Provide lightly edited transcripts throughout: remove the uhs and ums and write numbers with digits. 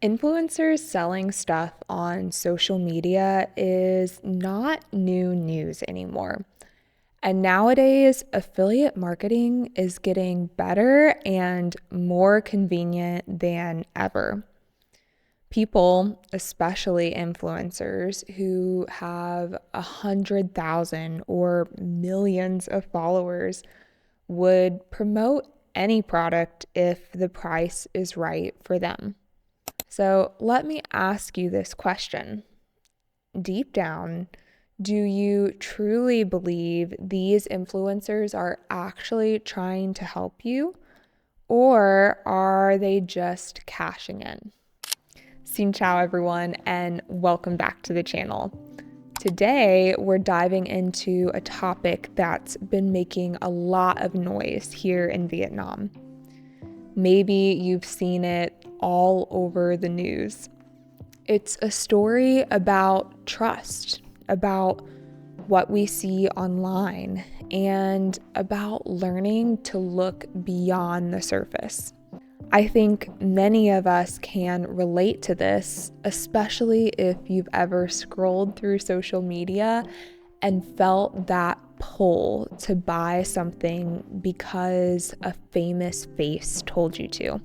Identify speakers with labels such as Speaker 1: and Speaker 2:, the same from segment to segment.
Speaker 1: Influencers selling stuff on social media is not new news anymore. And nowadays, affiliate marketing is getting better and more convenient than ever. People, especially influencers who have 100,000 or millions of followers, would promote any product if the price is right for them. So let me ask you this question. Deep down, do you truly believe these influencers are actually trying to help you, or are they just cashing in? Xin chào everyone, and welcome back to the channel. Today, we're diving into a topic that's been making a lot of noise here in Vietnam. Maybe you've seen it all over the news. It's a story about trust, about what we see online, and about learning to look beyond the surface. I think many of us can relate to this, especially if you've ever scrolled through social media and felt that pull to buy something because a famous face told you to.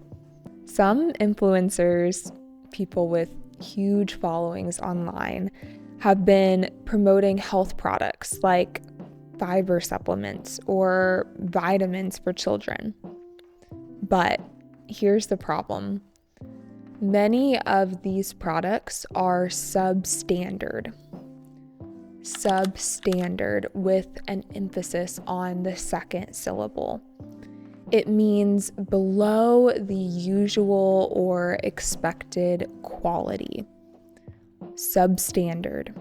Speaker 1: Some influencers, people with huge followings online, have been promoting health products like fiber supplements or vitamins for children. But here's the problem. Many of these products are substandard with an emphasis on the second syllable. It means below the usual or expected quality. Substandard.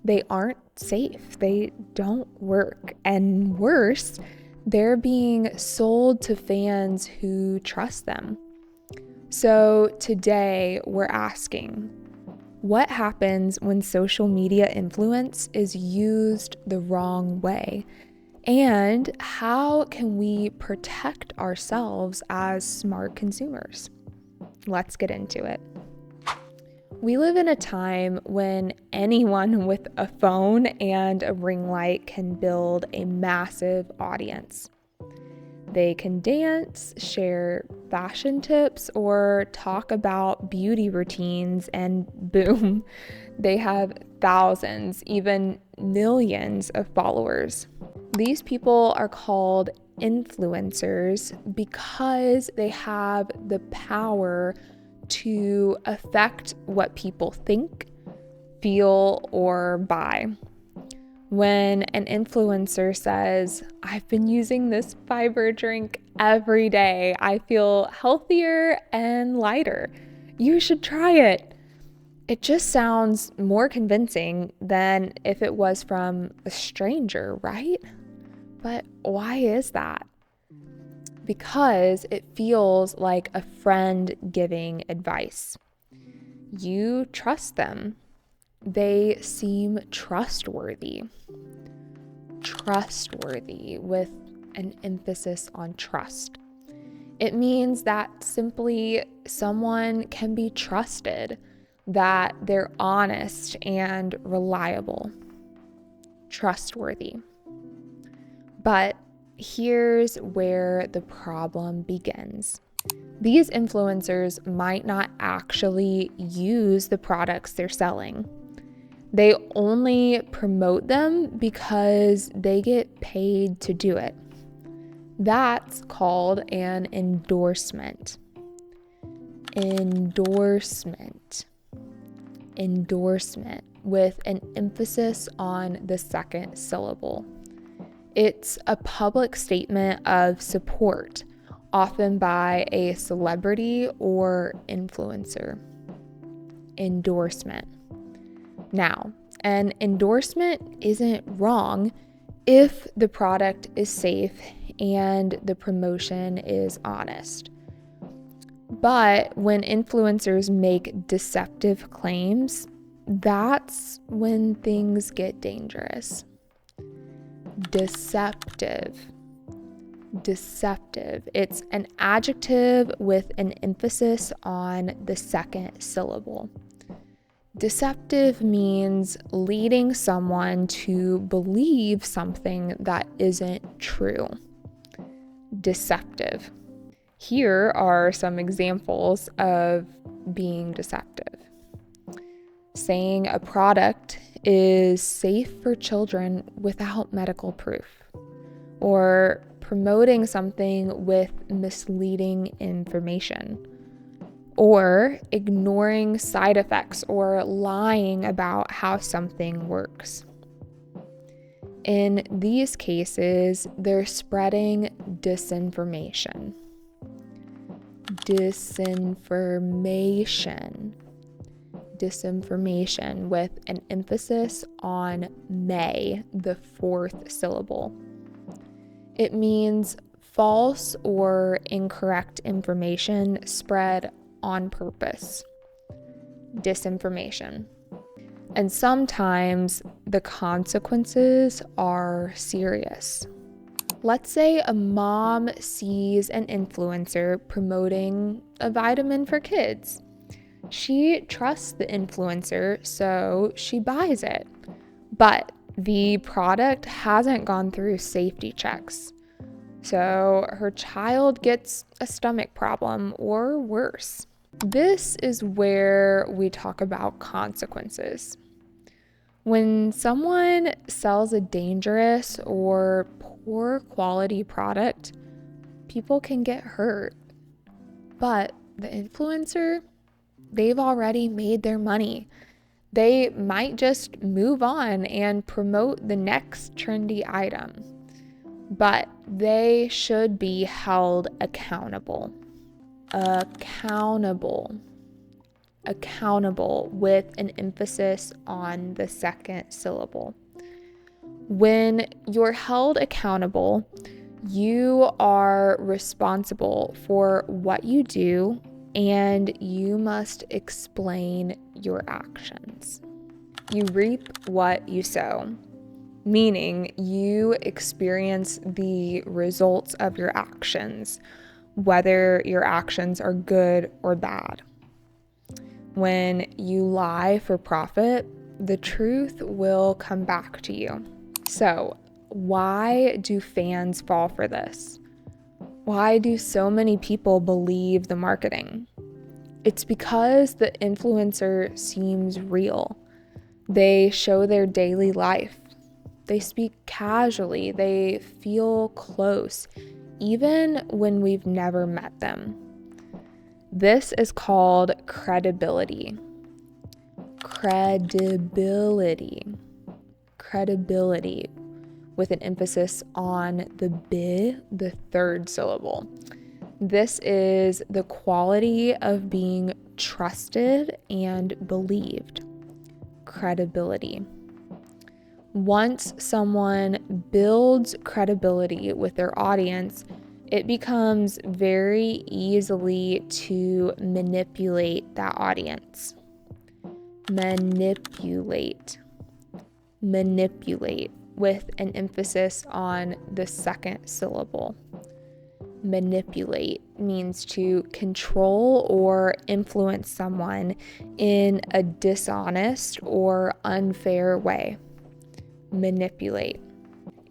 Speaker 1: They aren't safe. They don't work. And worse, they're being sold to fans who trust them. So today we're asking, what happens when social media influence is used the wrong way? And how can we protect ourselves as smart consumers? Let's get into it. We live in a time when anyone with a phone and a ring light can build a massive audience. They can dance, share fashion tips, or talk about beauty routines, and boom, they have thousands, even millions of followers. These people are called influencers because they have the power to affect what people think, feel, or buy. When an influencer says, "I've been using this fiber drink every day. I feel healthier and lighter. You should try it." It just sounds more convincing than if it was from a stranger, right? But why is that? Because it feels like a friend giving advice. You trust them. They seem trustworthy. Trustworthy with an emphasis on trust. It means that simply someone can be trusted, that they're honest and reliable. Trustworthy. But here's where the problem begins. These influencers might not actually use the products they're selling. They only promote them because they get paid to do it. That's called an endorsement. Endorsement with an emphasis on the second syllable. It's a public statement of support, often by a celebrity or influencer. Endorsement. Now, an endorsement isn't wrong if the product is safe and the promotion is honest. But when influencers make deceptive claims, that's when things get dangerous. Deceptive. Deceptive. It's an adjective with an emphasis on the second syllable. Deceptive means leading someone to believe something that isn't true. Deceptive. Here are some examples of being deceptive. Saying a product is safe for children without medical proof, or promoting something with misleading information, or ignoring side effects or lying about how something works. In these cases, they're spreading disinformation. Disinformation with an emphasis on may, the fourth syllable. It means false or incorrect information spread on purpose. Disinformation. And sometimes the consequences are serious. Let's say a mom sees an influencer promoting a vitamin for kids. She trusts the influencer, so she buys it. But the product hasn't gone through safety checks. So her child gets a stomach problem or worse. This is where we talk about consequences. When someone sells a dangerous or poor quality product, people can get hurt. But the influencer, they've already made their money. They might just move on and promote the next trendy item. But they should be held accountable. Accountable with an emphasis on the second syllable. When you're held accountable, you are responsible for what you do and you must explain your actions. You reap what you sow, meaning you experience the results of your actions, whether your actions are good or bad. When you lie for profit, the truth will come back to you. So, why do fans fall for this? Why do so many people believe the marketing? It's because the influencer seems real. They show their daily life. They speak casually. They feel close, even when we've never met them. This is called credibility. Credibility with an emphasis on the B, the third syllable. This is the quality of being trusted and believed. Credibility. Once someone builds credibility with their audience, it becomes very easily to manipulate that audience. Manipulate with an emphasis on the second syllable. Manipulate means to control or influence someone in a dishonest or unfair way. Manipulate.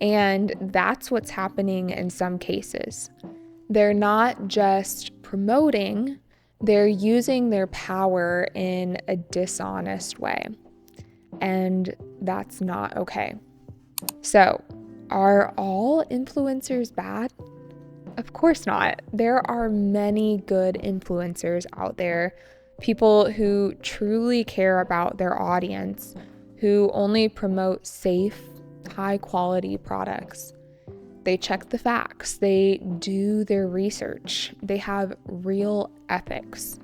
Speaker 1: And that's what's happening in some cases. They're not just promoting, they're using their power in a dishonest way. And that's not okay. So, are all influencers bad? Of course not. There are many good influencers out there, people who truly care about their audience, who only promote safe, high-quality products. They check the facts, they do their research, they have real ethics.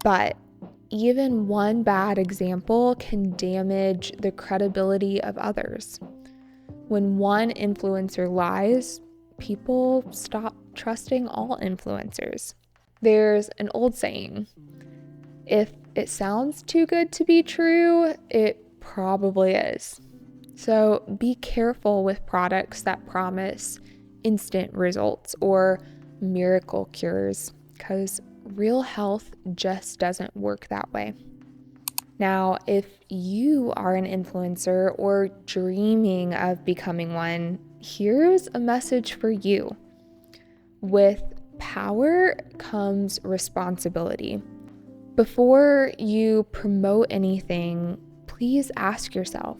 Speaker 1: But even one bad example can damage the credibility of others. When one influencer lies, people stop trusting all influencers. There's an old saying, if it sounds too good to be true, it probably is. So be careful with products that promise instant results or miracle cures, because real health just doesn't work that way. Now, if you are an influencer or dreaming of becoming one, here's a message for you. With power comes responsibility. Before you promote anything, please ask yourself,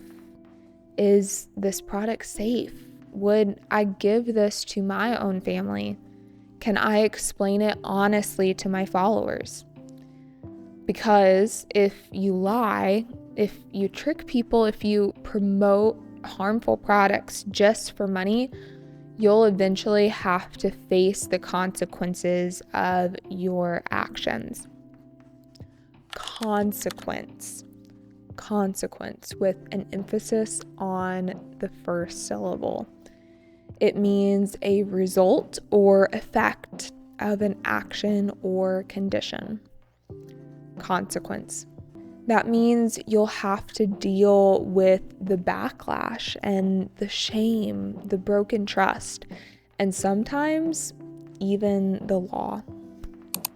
Speaker 1: is this product safe? Would I give this to my own family? Can I explain it honestly to my followers? Because if you lie, if you trick people, if you promote harmful products just for money, you'll eventually have to face the consequences of your actions. Consequence with an emphasis on the first syllable. It means a result or effect of an action or condition. Consequence. That means you'll have to deal with the backlash and the shame, the broken trust, and sometimes even the law.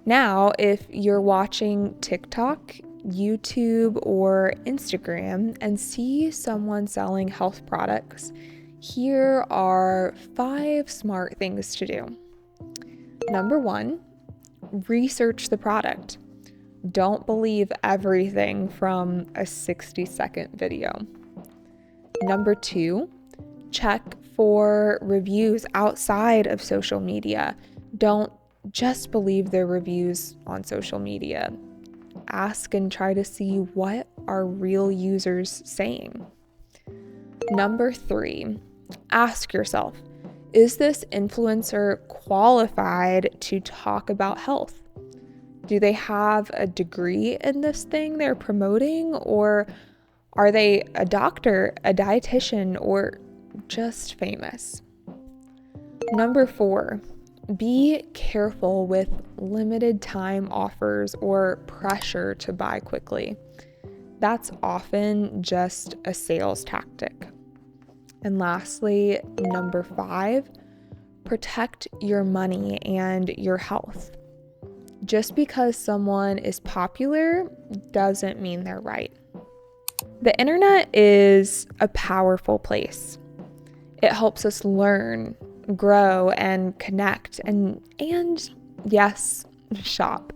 Speaker 1: Now, if you're watching TikTok, YouTube, or Instagram and see someone selling health products, here are 5 smart things to do. Number 1, research the product. Don't believe everything from a 60-second video. Number 2, check for reviews outside of social media. Don't just believe their reviews on social media. Ask and try to see what are real users saying. Number 3, ask yourself, is this influencer qualified to talk about health? Do they have a degree in this thing they're promoting, or are they a doctor, a dietitian, or just famous? Number 4, be careful with limited time offers or pressure to buy quickly. That's often just a sales tactic. And lastly, number 5, protect your money and your health. Just because someone is popular doesn't mean they're right. The internet is a powerful place. It helps us learn, grow, and connect, and yes, shop.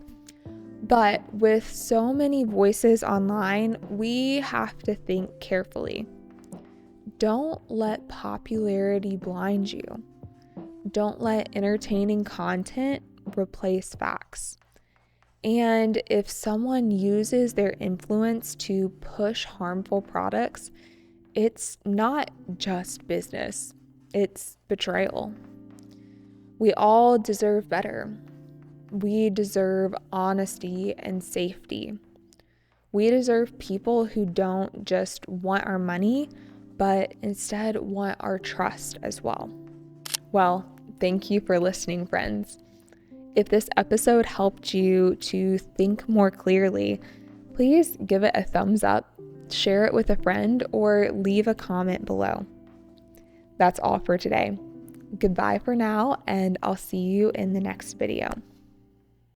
Speaker 1: But with so many voices online, we have to think carefully. Don't let popularity blind you. Don't let entertaining content replace facts. And if someone uses their influence to push harmful products, it's not just business, it's betrayal. We all deserve better. We deserve honesty and safety. We deserve people who don't just want our money, but instead want our trust as well. Well, thank you for listening, friends. If this episode helped you to think more clearly, please give it a thumbs up, share it with a friend, or leave a comment below. That's all for today. Goodbye for now, and I'll see you in the next video.